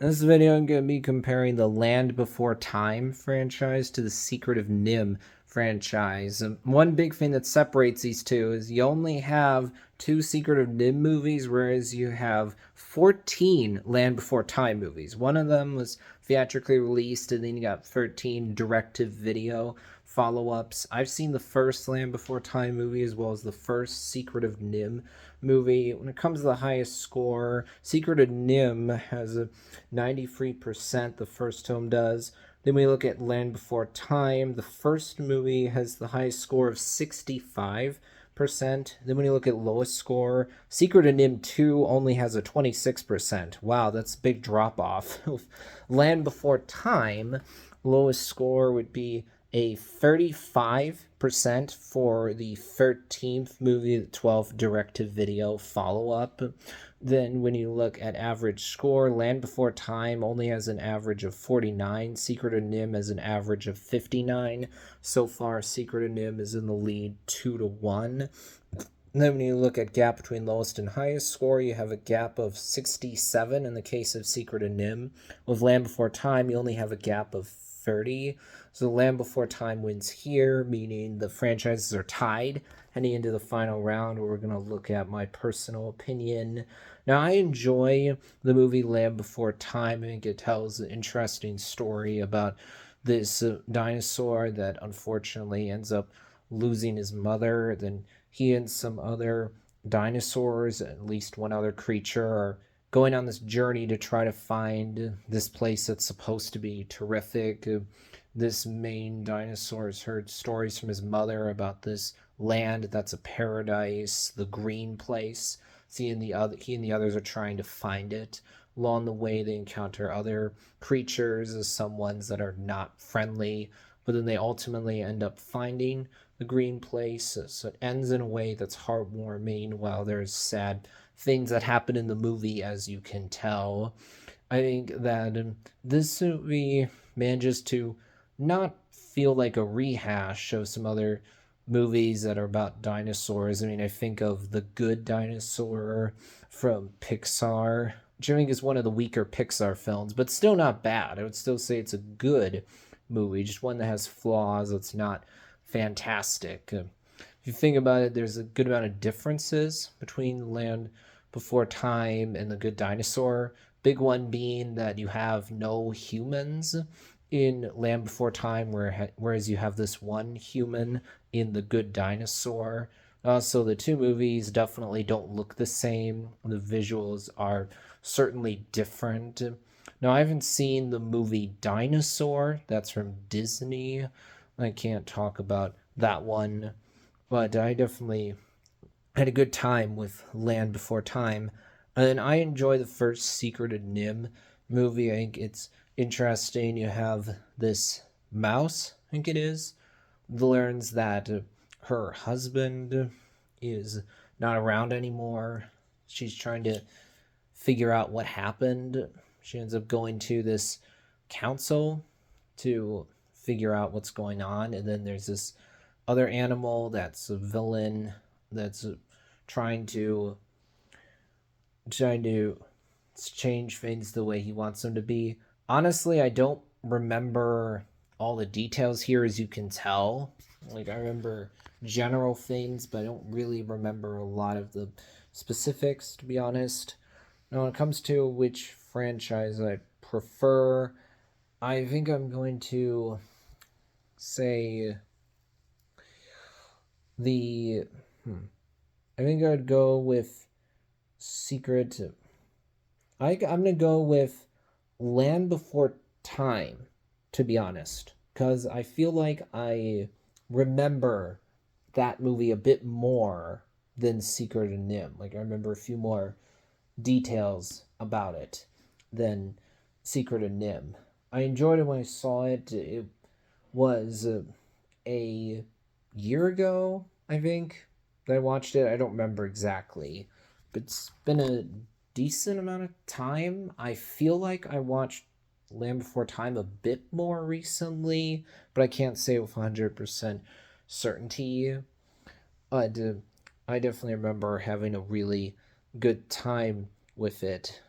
In this video, I'm going to be comparing the Land Before Time franchise to the Secret of NIMh franchise. One big thing that separates these two is you only have two Secret of NIMh movies, whereas you have 14 Land Before Time movies. One of them was theatrically released, and then you got 13 direct-to-video follow-ups. I've seen the first Land Before Time movie as well as the first Secret of NIMh movie. When it comes to the highest score, Secret of NIMh has a 93%, the first film does. Then we look at Land Before Time. The first movie has the highest score of 65%. Then when you look at lowest score, Secret of NIMh 2 only has a 26%. Wow, that's a big drop off. Land Before Time, lowest score would be a 35% for the 13th movie, the 12th direct-to-video follow-up. Then when you look at average score, Land Before Time only has an average of 49. Secret of NIMh has an average of 59. So far, Secret of NIMh is in the lead 2-1. And then when you look at gap between lowest and highest score, you have a gap of 67 in the case of Secret of NIMh. With Land Before Time, you only have a gap of 30. So Land Before Time wins here, meaning the franchises are tied heading into the final round, where we're going to look at my personal opinion. Now, I enjoy the movie Land Before Time. I think it tells an interesting story about this dinosaur that unfortunately ends up losing his mother. Then he and some other dinosaurs, at least one other creature, are going on this journey to try to find this place that's supposed to be terrific. This main dinosaur has heard stories from his mother about this land that's a paradise, the green place. He and the others are trying to find it. Along the way, they encounter other creatures, some ones that are not friendly, but then they ultimately end up finding the green place. So it ends in a way that's heartwarming, while there's sad things that happen in the movie, as you can tell. I think that this movie manages to not feel like a rehash of some other movies that are about dinosaurs. I mean, I think of The Good Dinosaur from Pixar, which I think is one of the weaker Pixar films, but still not bad. I would still say it's a good movie, just one that has flaws. It's not fantastic. If you think about it, there's a good amount of differences between Land Before Time and The Good Dinosaur. Big one being that you have no humans in Land Before Time, whereas you have this one human in The Good Dinosaur. So the two movies definitely don't look the same. The visuals are certainly different. Now, I haven't seen the movie Dinosaur. That's from Disney. I can't talk about that one, but I definitely had a good time with Land Before Time. And I enjoy the first Secret of NIMh movie. I think it's interesting. You have this mouse, I think it is, learns that her husband is not around anymore. She's trying to figure out what happened. She ends up going to this council to figure out what's going on. And then there's this other animal that's a villain that's trying to change things the way he wants them to be. Honestly, I don't remember all the details here, as you can tell. Like, I remember general things, but I don't really remember a lot of the specifics, to be honest. Now, when it comes to which franchise I prefer, I think I'm going to say the... I think I'd go with Secret... I'm going to go with Land Before Time, to be honest, because I feel like I remember that movie a bit more than Secret of NIMh. Like, I remember a few more details about it than Secret of NIMh. I enjoyed it when I saw it. It was a year ago, I think, that I watched it. I don't remember exactly, but it's been a decent amount of time. I feel like I watched Land Before Time a bit more recently, but I can't say with 100% certainty. But I definitely remember having a really good time with it.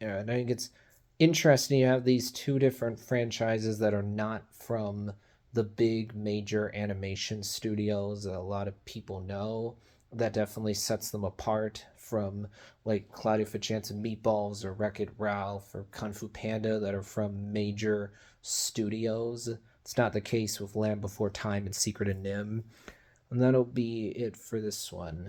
And I think it's Interesting. You have these two different franchises that are not from the big major animation studios that a lot of people know. That definitely sets them apart from like Cloudy for Chance and Meatballs or Wreck-It Ralph or Kung Fu Panda that are from major studios. It's not the case with Land Before Time and Secret of Nim. And that'll be it for this one.